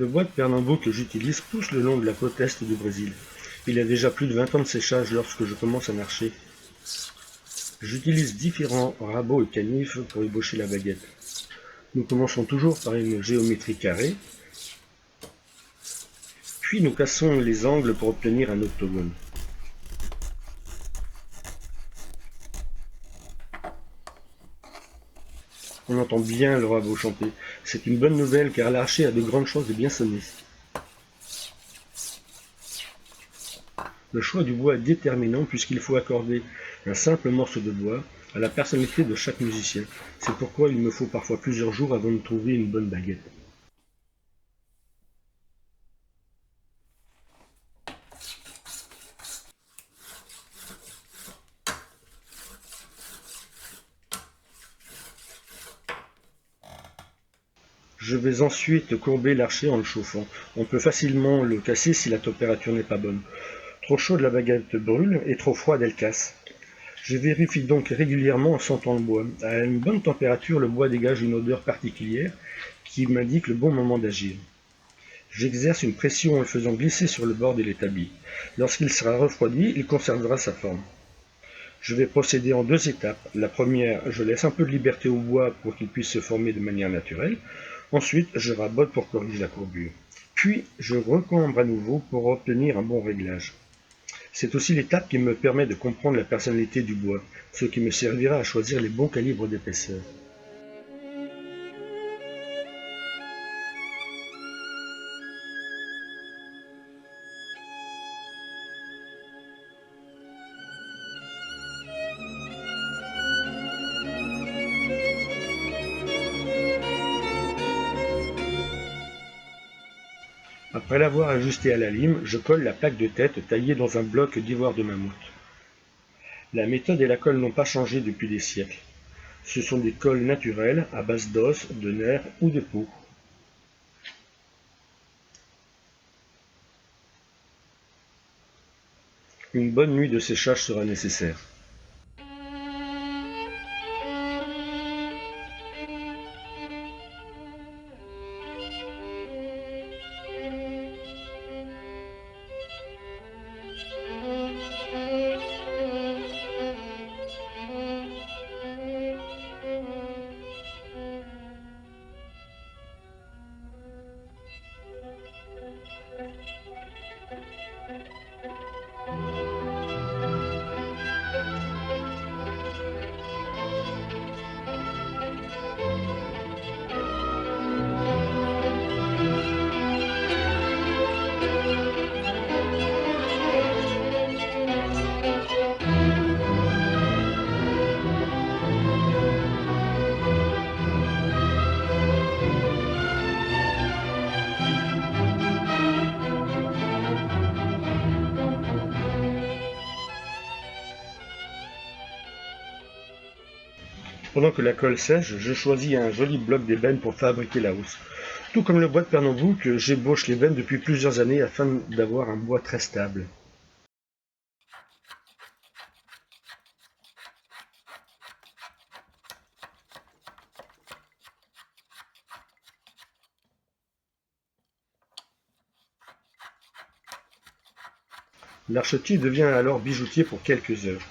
Le bois de Pernambuco que j'utilise pousse le long de la côte est du Brésil. Il a déjà plus de 20 ans de séchage lorsque je commence à marcher. J'utilise différents rabots et canifs pour ébaucher la baguette. Nous commençons toujours par une géométrie carrée, puis nous cassons les angles pour obtenir un octogone. On entend bien le rabot chanter. C'est une bonne nouvelle car l'archer a de grandes chances de bien sonner. Le choix du bois est déterminant puisqu'il faut accorder un simple morceau de bois à la personnalité de chaque musicien. C'est pourquoi il me faut parfois plusieurs jours avant de trouver une bonne baguette. Je vais ensuite courber l'archer en le chauffant. On peut facilement le casser si la température n'est pas bonne. Trop chaude, la baguette brûle et trop froide, elle casse. Je vérifie donc régulièrement en sentant le bois. À une bonne température, le bois dégage une odeur particulière qui m'indique le bon moment d'agir. J'exerce une pression en le faisant glisser sur le bord de l'établi. Lorsqu'il sera refroidi, il conservera sa forme. Je vais procéder en deux étapes. La première, je laisse un peu de liberté au bois pour qu'il puisse se former de manière naturelle. Ensuite, je rabote pour corriger la courbure. Puis, je recambre à nouveau pour obtenir un bon réglage. C'est aussi l'étape qui me permet de comprendre la personnalité du bois, ce qui me servira à choisir les bons calibres d'épaisseur. Après l'avoir ajusté à la lime, je colle la plaque de tête taillée dans un bloc d'ivoire de mammouth. La méthode et la colle n'ont pas changé depuis des siècles. Ce sont des colles naturelles à base d'os, de nerfs ou de peau. Une bonne nuit de séchage sera nécessaire. Pendant que la colle sèche, je choisis un joli bloc d'ébène pour fabriquer la housse. Tout comme le bois de Pernambouc, j'ébauche l'ébène depuis plusieurs années afin d'avoir un bois très stable. L'archetier devient alors bijoutier pour quelques heures.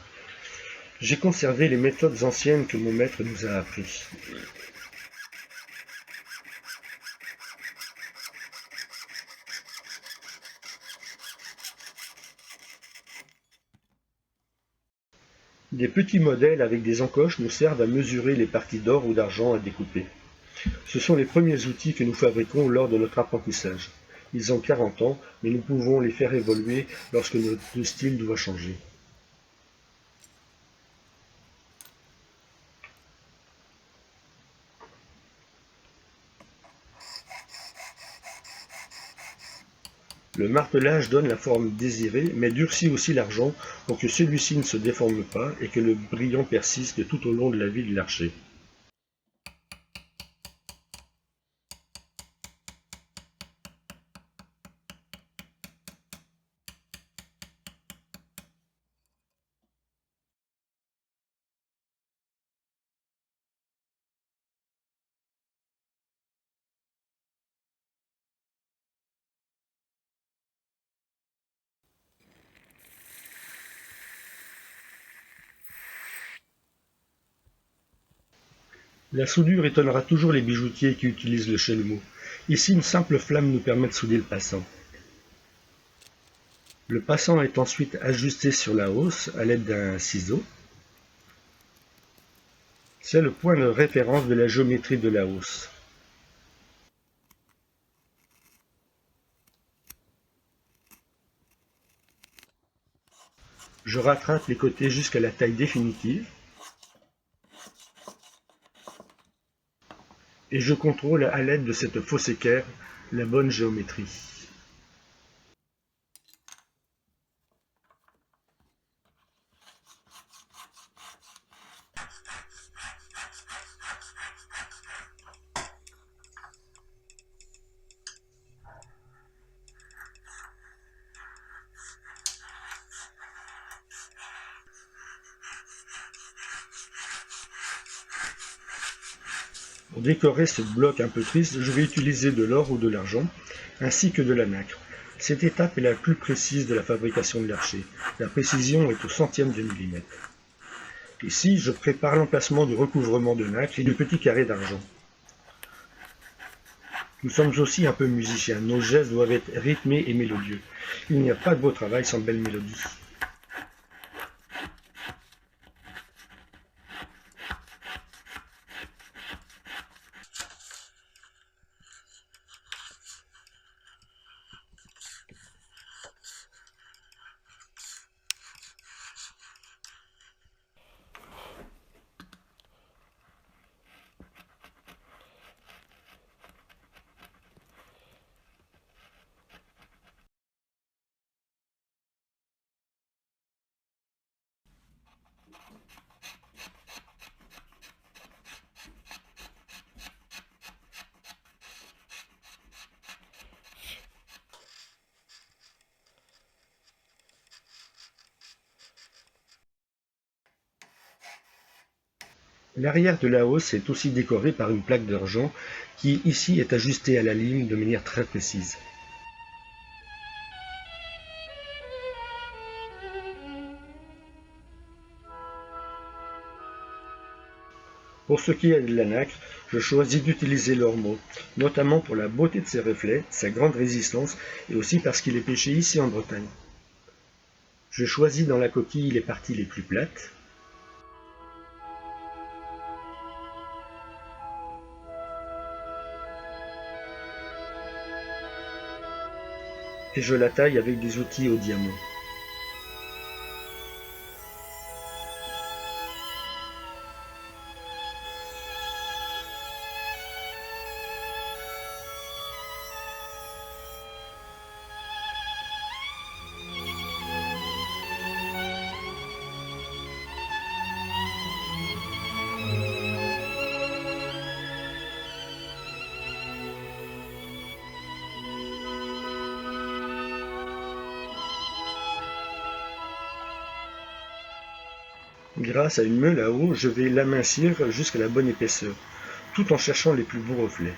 J'ai conservé les méthodes anciennes que mon maître nous a apprises. Des petits modèles avec des encoches nous servent à mesurer les parties d'or ou d'argent à découper. Ce sont les premiers outils que nous fabriquons lors de notre apprentissage. Ils ont 40 ans, mais nous pouvons les faire évoluer lorsque notre style doit changer. Le martelage donne la forme désirée, mais durcit aussi l'argent pour que celui-ci ne se déforme pas et que le brillant persiste tout au long de la vie de l'archer. La soudure étonnera toujours les bijoutiers qui utilisent le chalumeau. Ici, une simple flamme nous permet de souder le passant. Le passant est ensuite ajusté sur la hausse à l'aide d'un ciseau. C'est le point de référence de la géométrie de la hausse. Je rattrape les côtés jusqu'à la taille définitive et je contrôle à l'aide de cette fausse équerre la bonne géométrie. Pour décorer ce bloc un peu triste, je vais utiliser de l'or ou de l'argent, ainsi que de la nacre. Cette étape est la plus précise de la fabrication de l'archer. La précision est au centième de millimètre. Ici, je prépare l'emplacement du recouvrement de nacre et du petit carré d'argent. Nous sommes aussi un peu musiciens, nos gestes doivent être rythmés et mélodieux. Il n'y a pas de beau travail sans belle mélodie. L'arrière de la hausse est aussi décoré par une plaque d'argent qui ici est ajustée à la lime de manière très précise. Pour ce qui est de la nacre, je choisis d'utiliser l'ormeau, notamment pour la beauté de ses reflets, sa grande résistance et aussi parce qu'il est pêché ici en Bretagne. Je choisis dans la coquille les parties les plus plates. Et je la taille avec des outils au diamant. Grâce à une meule à eau, je vais l'amincir jusqu'à la bonne épaisseur, tout en cherchant les plus beaux reflets.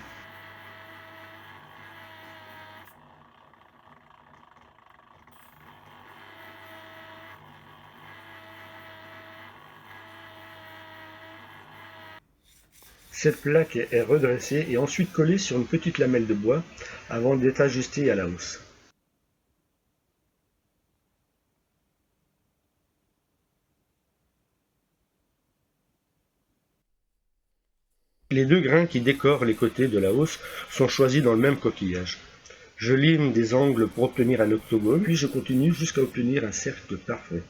Cette plaque est redressée et ensuite collée sur une petite lamelle de bois avant d'être ajustée à la hausse. Les deux grains qui décorent les côtés de la hausse sont choisis dans le même coquillage. Je lime des angles pour obtenir un octogone, puis je continue jusqu'à obtenir un cercle parfait.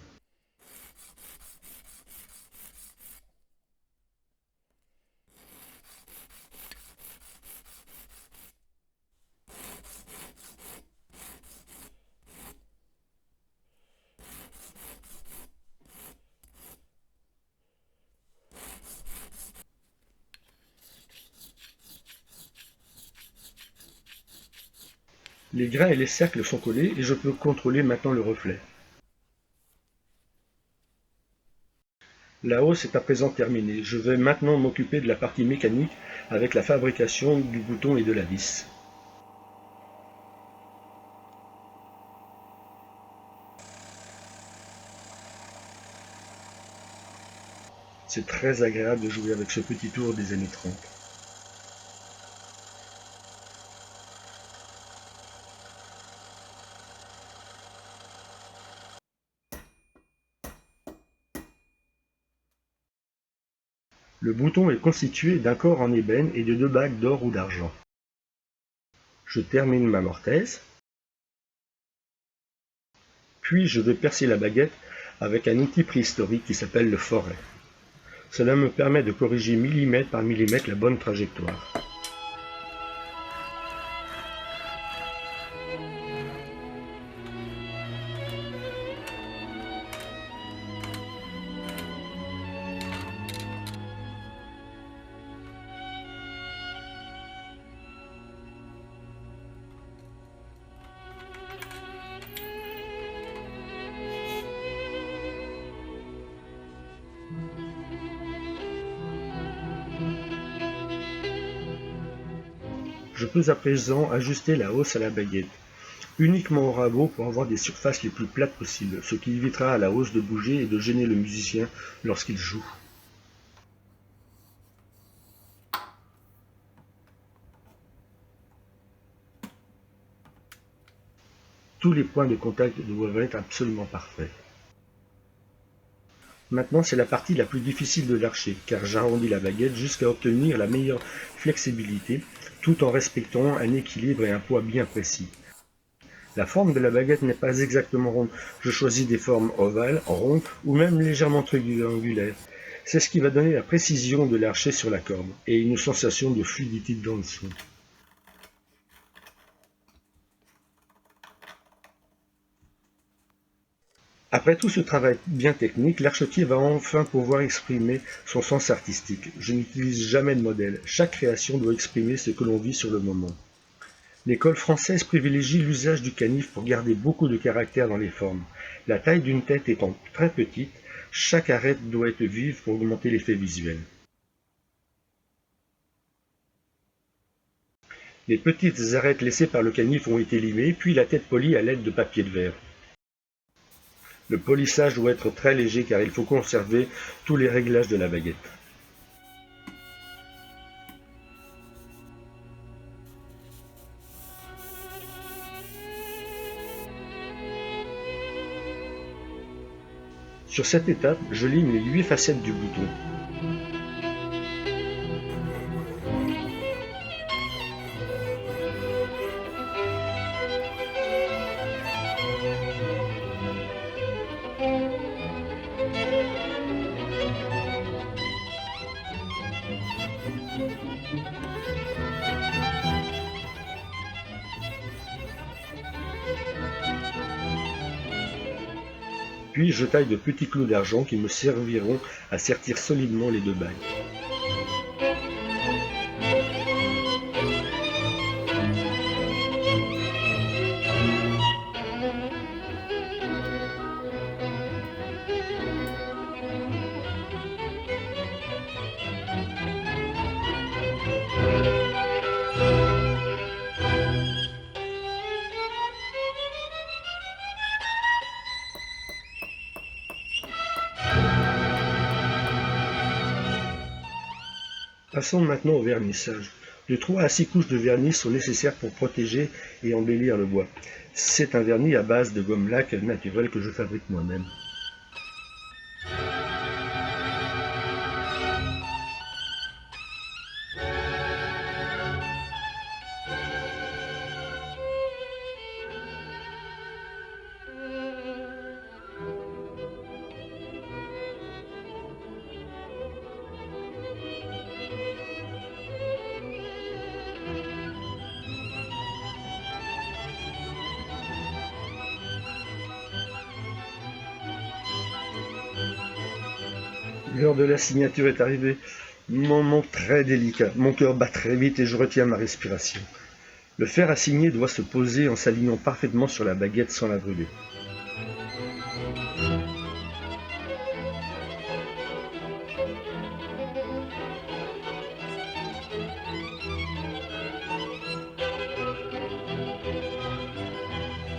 Les grains et les cercles sont collés et je peux contrôler maintenant le reflet. La hausse est à présent terminée. Je vais maintenant m'occuper de la partie mécanique avec la fabrication du bouton et de la vis. C'est très agréable de jouer avec ce petit tour des années 30. Le bouton est constitué d'un corps en ébène et de 2 bagues d'or ou d'argent. Je termine ma mortaise, puis je vais percer la baguette avec un outil préhistorique qui s'appelle le foret. Cela me permet de corriger millimètre par millimètre la bonne trajectoire. Je peux à présent ajuster la hausse à la baguette, uniquement au rabot pour avoir des surfaces les plus plates possibles, ce qui évitera à la hausse de bouger et de gêner le musicien lorsqu'il joue. Tous les points de contact doivent être absolument parfaits. Maintenant, c'est la partie la plus difficile de l'archer, car j'arrondis la baguette jusqu'à obtenir la meilleure flexibilité, tout en respectant un équilibre et un poids bien précis. La forme de la baguette n'est pas exactement ronde, je choisis des formes ovales, rondes ou même légèrement triangulaires. C'est ce qui va donner la précision de l'archer sur la corde, et une sensation de fluidité dans le son. Après tout ce travail bien technique, l'archetier va enfin pouvoir exprimer son sens artistique. Je n'utilise jamais de modèle, chaque création doit exprimer ce que l'on vit sur le moment. L'école française privilégie l'usage du canif pour garder beaucoup de caractère dans les formes. La taille d'une tête étant très petite, chaque arête doit être vive pour augmenter l'effet visuel. Les petites arêtes laissées par le canif ont été limées, puis la tête polie à l'aide de papier de verre. Le polissage doit être très léger car il faut conserver tous les réglages de la baguette. Sur cette étape, je lime les 8 facettes du bouton. Puis je taille de petits clous d'argent qui me serviront à sertir solidement les 2 bagues. Passons maintenant au vernissage. De 3 à 6 couches de vernis sont nécessaires pour protéger et embellir le bois. C'est un vernis à base de gomme laque naturelle que je fabrique moi-même. L'heure de la signature est arrivée. Moment très délicat. Mon cœur bat très vite et je retiens ma respiration. Le fer à signer doit se poser en s'alignant parfaitement sur la baguette sans la brûler.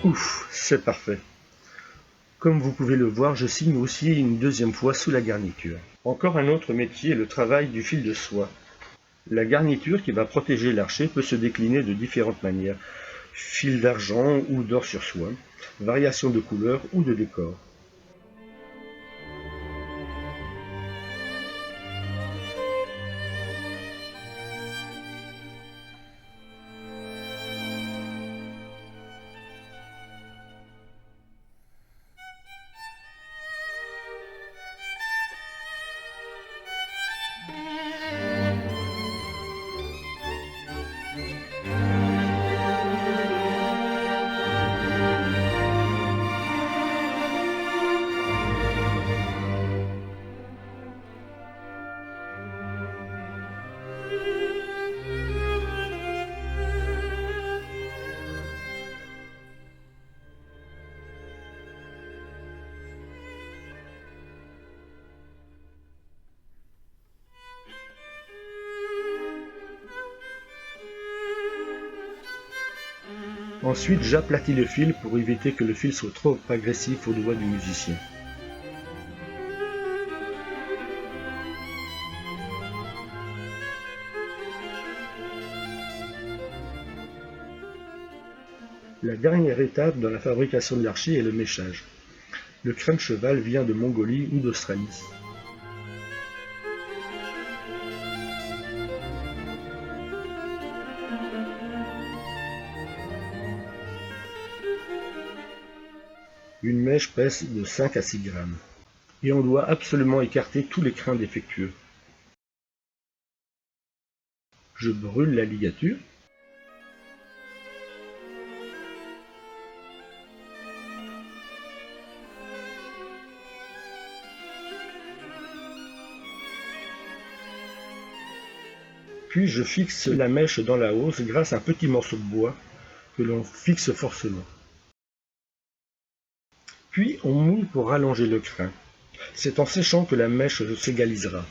Ouf, c'est parfait. Comme vous pouvez le voir, je signe aussi une deuxième fois sous la garniture. Encore un autre métier est le travail du fil de soie. La garniture qui va protéger l'archer peut se décliner de différentes manières. Fil d'argent ou d'or sur soie, variation de couleur ou de décor. Ensuite, j'aplatis le fil pour éviter que le fil soit trop agressif aux doigts du musicien. La dernière étape dans la fabrication de l'archer est le méchage. Le crin de cheval vient de Mongolie ou d'Australie. Une mèche pèse de 5 à 6 grammes. Et on doit absolument écarter tous les crins défectueux. Je brûle la ligature. Puis je fixe la mèche dans la hausse grâce à un petit morceau de bois que l'on fixe forcément. Puis on moule pour rallonger le crin. C'est en séchant que la mèche s'égalisera.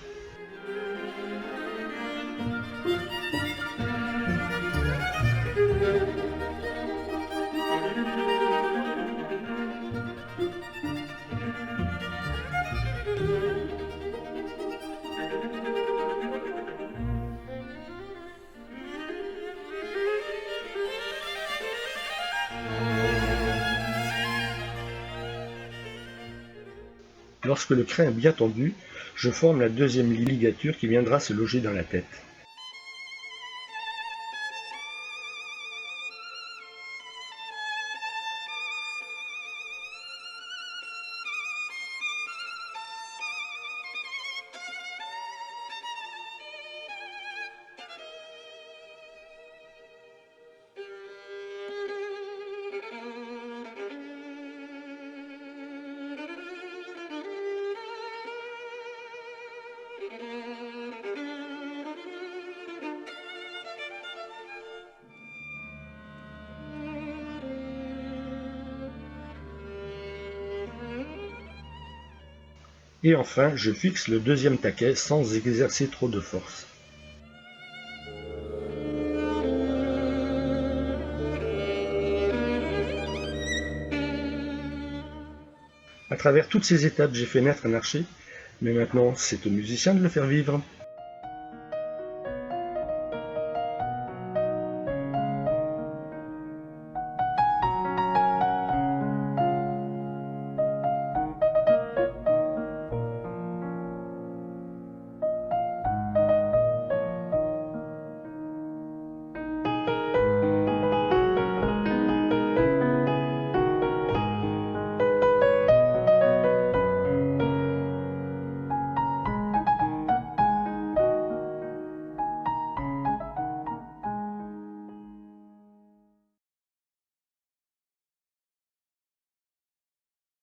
Lorsque le crin est bien tendu, je forme la deuxième ligature qui viendra se loger dans la tête. Et enfin, je fixe le deuxième taquet sans exercer trop de force. À travers toutes ces étapes, j'ai fait naître un archer, mais maintenant c'est au musicien de le faire vivre.